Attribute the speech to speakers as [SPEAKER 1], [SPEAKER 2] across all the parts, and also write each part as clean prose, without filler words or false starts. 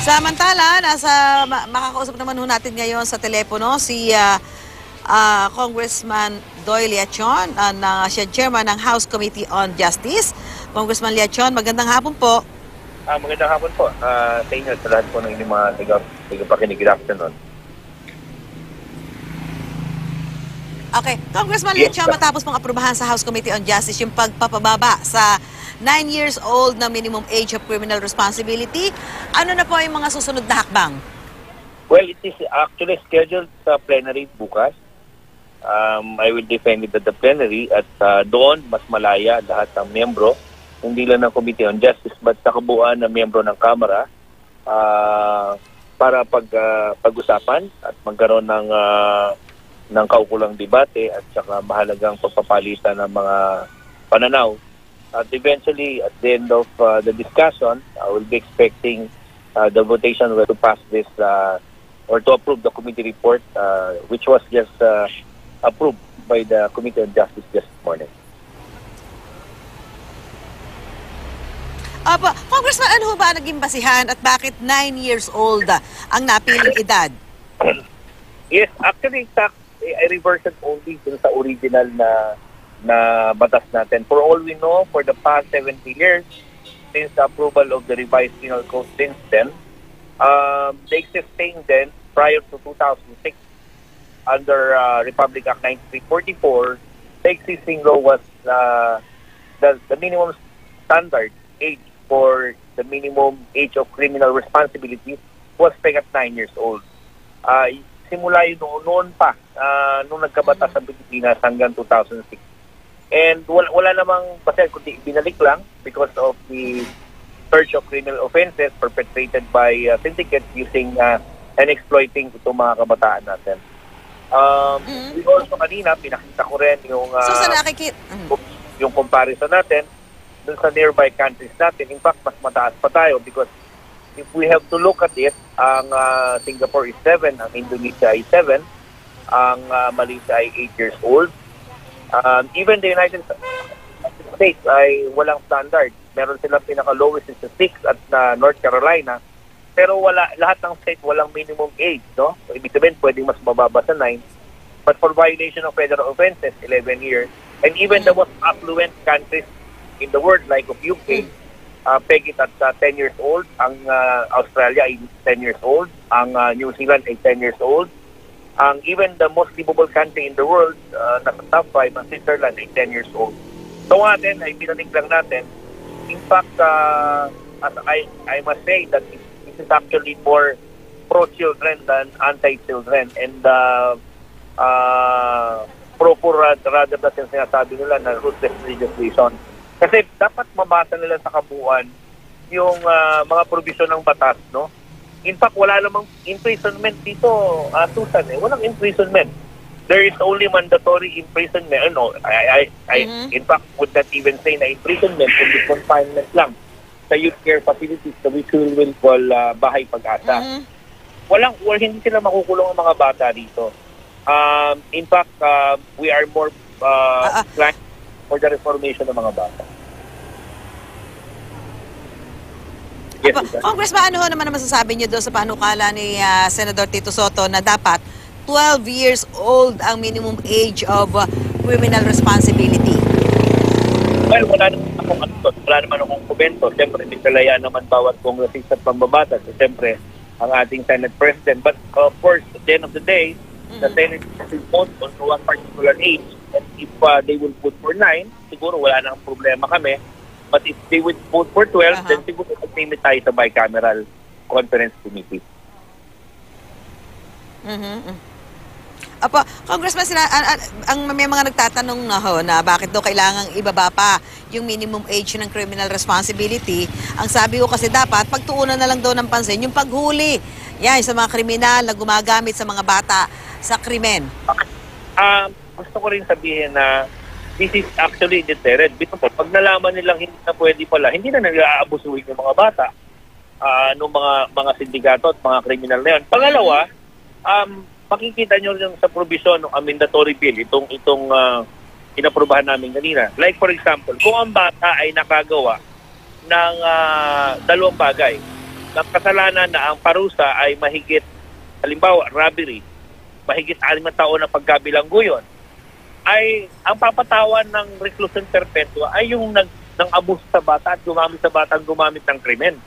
[SPEAKER 1] Samantala, makakausap naman ho natin ngayon sa telepono si Congressman Doyle Leachon, na siya chairman ng House Committee on Justice. Congressman Leachon, magandang hapon po.
[SPEAKER 2] Magandang hapon po sa inyo, sa lahat po ng inyong mga tagapakinig. Good afternoon.
[SPEAKER 1] Okay. Congressman Leachon, matapos pong aprubahan sa House Committee on Justice yung pagpapababa sa 9 years old na minimum age of criminal responsibility, ano na po yung mga susunod na hakbang?
[SPEAKER 2] Well, it is actually scheduled sa plenary bukas. I will defend it at the plenary at doon mas malaya lahat ng membro, hindi lang ng Committee on Justice but sa kabuuan ng membro ng Kamara para pag-usapan at magkaroon ng kaukulang debate at saka mahalagang pagpapalitan ng mga pananaw. At eventually, at the end of the discussion, I will be expecting the votation to pass this or to approve the committee report, which was just approved by the Committee on Justice just this morning.
[SPEAKER 1] Congressman, ano ba naging basihan at bakit 9 years old ang napiling edad?
[SPEAKER 2] Yes, actually, I reversed only dun sa original na batas natin. For all we know, for the past 70 years, since the approval of the revised penal code since then, the existing then, prior to 2006, under Republic Act 9344, the existing law was the minimum standard age for the minimum age of criminal responsibility was pegged at 9 years old. Simula yun noon pa, nung nagkabatas sa Pilipinas hanggang 2006. And wala namang basta kundi binalik lang because of the surge of criminal offenses perpetrated by syndicates using and exploiting itong mga kabataan natin. We also kanina, pinakita ko rin yung yung comparison natin dun sa nearby countries natin. In fact, mas mataas pa tayo because if we have to look at it, ang Singapore is 7, ang Indonesia is 7, ang Malaysia ay 8 years old. Even the United States ay walang standard. Meron silang pinaka-lowest is 6 at North Carolina. Pero lahat ng state walang minimum age, no? So, ibig sabihin, pwedeng mas mababa sa 9. But for violation of federal offenses, 11 years. And even the most affluent countries in the world, like of UK, peg it at 10 years old. Ang Australia ay 10 years old. Ang New Zealand ay 10 years old. Ang even the most livable country in the world, nasa top 5, ang Switzerland ay 10 years old. So natin, ay binanig lang natin. In fact, as I must say that this is actually more pro-children than anti-children. And pro-poor rather than sinasabi nila na ruthless legislation. Kasi dapat mabasa nila sa kabuuan yung mga provision ng batas, no? In fact, wala namang imprisonment dito, Susan. Walang imprisonment. There is only mandatory imprisonment. I in fact, would not even say na imprisonment, kundi confinement lang sa youth care facilities na which we will call Bahay Pag-asa. Hindi sila makukulong ang mga bata dito. In fact, we are more planned for the reformation ng mga bata.
[SPEAKER 1] Yes, Congressman, ano naman masasabi niyo doon sa panukala ni Senator Tito Sotto na dapat 12 years old ang minimum age of criminal responsibility?
[SPEAKER 2] Well, wala naman akong komento. Siyempre, misalaya naman bawat kongresista at pambabatas. Siyempre, ang ating Senate President. But of course, at the end of the day, the Senate will vote on one particular age. And if they will vote for 9, siguro wala nang problema kami. But if they would vote for 12, then siguro mag-limit tayo sa bicameral conference committee.
[SPEAKER 1] Congressman, may mga nagtatanong na bakit daw kailangang ibaba pa yung minimum age ng criminal responsibility. Ang sabi ko kasi dapat pagtuunan na lang daw ng pansin yung paghuli sa mga kriminal na gumagamit sa mga bata sa krimen.
[SPEAKER 2] Gusto ko rin sabihin na this is actually deterrent. Pag nalaman nilang hindi na pwede pala, hindi na nag-aabusuhin yung mga bata ng mga sindikato at mga kriminal na yun. Pangalawa, makikita nyo rin sa provision ng mandatory bill, itong inaprubahan namin kanina. Like for example, kung ang bata ay nakagawa ng dalawang bagay. ng kasalanan na ang parusa ay mahigit, halimbawa, robbery, mahigit 6 na taon na pagkabilanggo yun, ay ang papatawan ng reclusion perpetua ay yung ng abuso sa bata at gumamit ng krimen.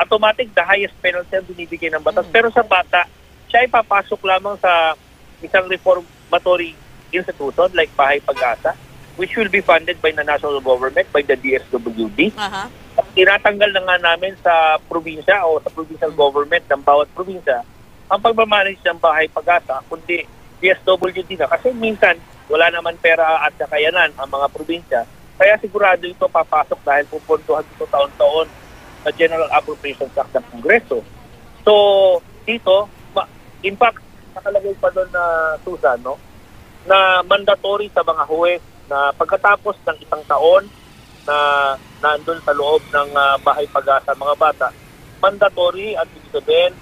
[SPEAKER 2] Automatic, the highest penalty ang binibigay ng batas. Pero sa bata, siya ay papasok lamang sa isang reformatory institution like Bahay Pag-asa, which will be funded by the national government, by the DSWD. Tinatanggal na nga namin sa probinsya o sa provincial government ng bawat probinsya ang pagmamanage ng Bahay Pag-asa, kundi DSWD na. Kasi minsan, wala naman pera at kakayanan ang mga probinsya. Kaya sigurado ito papasok dahil pupuntuhan ito taon-taon sa General Appropriations Act ng Kongreso. So, dito, in fact, nakalagay pa doon na Susan, no, na mandatory sa mga huwes na pagkatapos ng isang taon na nandun sa loob ng Bahay Pag-asa mga bata, mandatory at ibig sabihin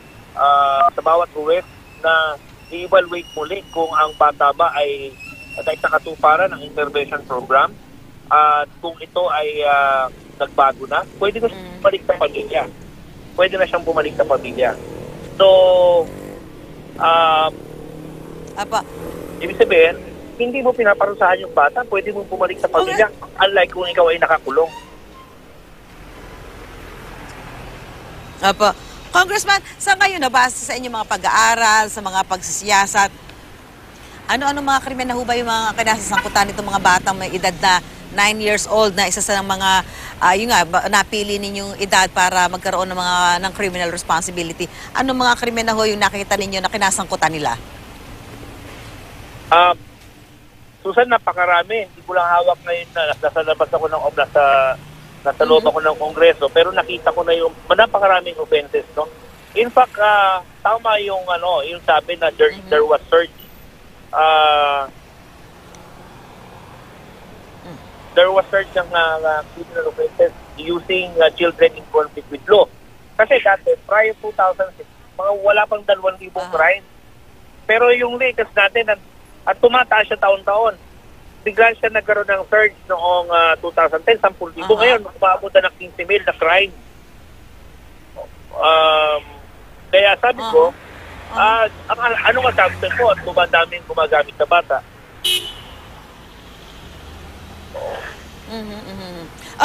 [SPEAKER 2] sa bawat huwes na i-evaluate muli kung ang bata ba ay nakatuparan ng intervention program at kung ito ay nagbago na, pwede na siyang bumalik sa pamilya. Pwede na siyang bumalik sa pamilya. So, ibig sabihin, hindi mo pinaparusahan yung bata, pwede mo bumalik sa pamilya. Unlike kung ikaw ay nakakulong.
[SPEAKER 1] Congressman, sa ngayon, base sa inyong mga pag-aaral, sa mga pagsisiyasat, ano-ano mga krimen na hubay yung mga kinasasangkutan nitong mga batang may edad na 9 years old na isa sa mga napili ninyong edad para magkaroon ng criminal responsibility. Ano mga krimen na yung nakita ninyo na kinasangkutan nila?
[SPEAKER 2] Susan, napakarami. Hindi ko lang hawak ngayon na nasa labas ako ng nasa loob ako ng Kongreso, pero nakita ko na yung napakaraming offenses, no? In fact, tama yung yung sabi na there was search. There was search ng criminal offenses using children in conflict with law. Kasi dati, prior 2006, wala pang 2,000 crimes. Pero yung latest natin, at tumataas siya taon-taon. Bigla siya nagkaroon ng surge noong 2010, 10,000. Ngayon, umabot na ng 15,000 na crime. Kaya sabi ko, anong assumption ko at daming gumagamit sa bata?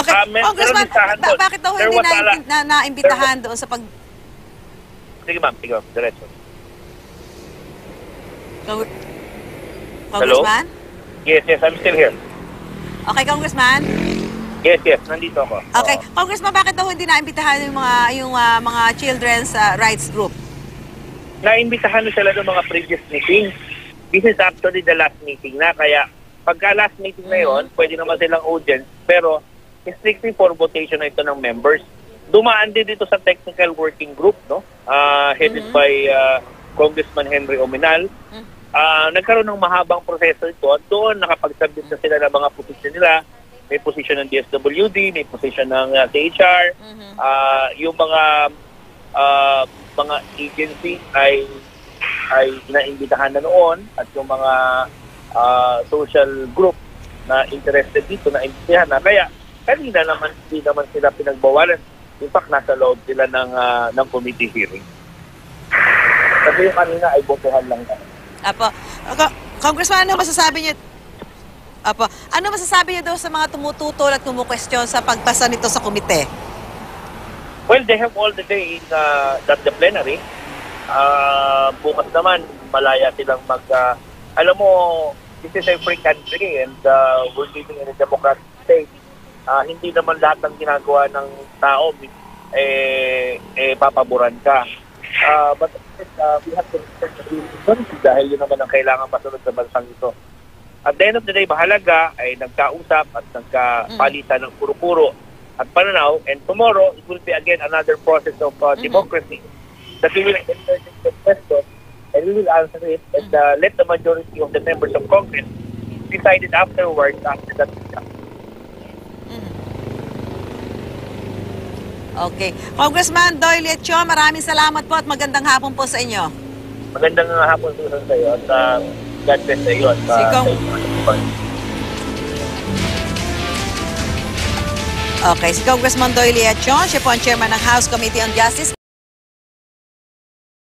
[SPEAKER 1] Okay, Congressman, bakit daw hindi naimbitahan doon sa pag...
[SPEAKER 2] Sige ma'am, diretso.
[SPEAKER 1] Congressman?
[SPEAKER 2] Hello? Yes, I'm still here.
[SPEAKER 1] Okay, Congressman?
[SPEAKER 2] Yes, nandito ako.
[SPEAKER 1] Okay, Congressman, bakit daw hindi naimbitahan yung mga children's rights group?
[SPEAKER 2] Naimbitahan na sila ng mga previous meetings. This is actually the last meeting na, kaya pagka last meeting na yon, pwede naman silang audience, pero strictly for votation na ito ng members. Dumaan din dito sa technical working group, no? Headed by Congressman Henry Omenal. Nagkaroon ng mahabang proseso ito at doon nakapagsabit na sila ng mga posisyon nila. May posisyon ng DSWD, may posisyon ng THR, yung mga agency ay naimbitahan na noon at yung mga social group na interested dito na imbitahan na. Kaya kanina naman hindi naman sila pinagbawalan. In fact, nasa loob sila ng committee hearing. Kasi yung kanina ay botohan lang.
[SPEAKER 1] Congressman, ano masasabi niyo? Ano masasabi niyo daw sa mga tumututol at kumukwestiyon sa pagpasa nito sa komite?
[SPEAKER 2] Well, they have all the day in the plenary. Bukas naman, malaya silang alam mo, this is a free country and we're living in a democratic state. Hindi naman lahat ng ginagawa ng tao papaboran ka. But we have to respect the rules dahil yun naman ang kailangan masunod sa bansang ito. At the end of the day, mahalaga ay nagkausap at nagkapalitan ng puro-puro at pananaw, and tomorrow it will be again another process of democracy that we will entertain the question and we will answer it and let the majority of the members of Congress decide it afterwards after that.
[SPEAKER 1] Okay. Congressman Doyle Lecho, maraming salamat po at magandang hapon po sa inyo.
[SPEAKER 2] Magandang hapon po sa iyo at God bless sa iyo.
[SPEAKER 1] Okay, si Congressman Doyle Leachon, siya po ang chairman ng House Committee on Justice.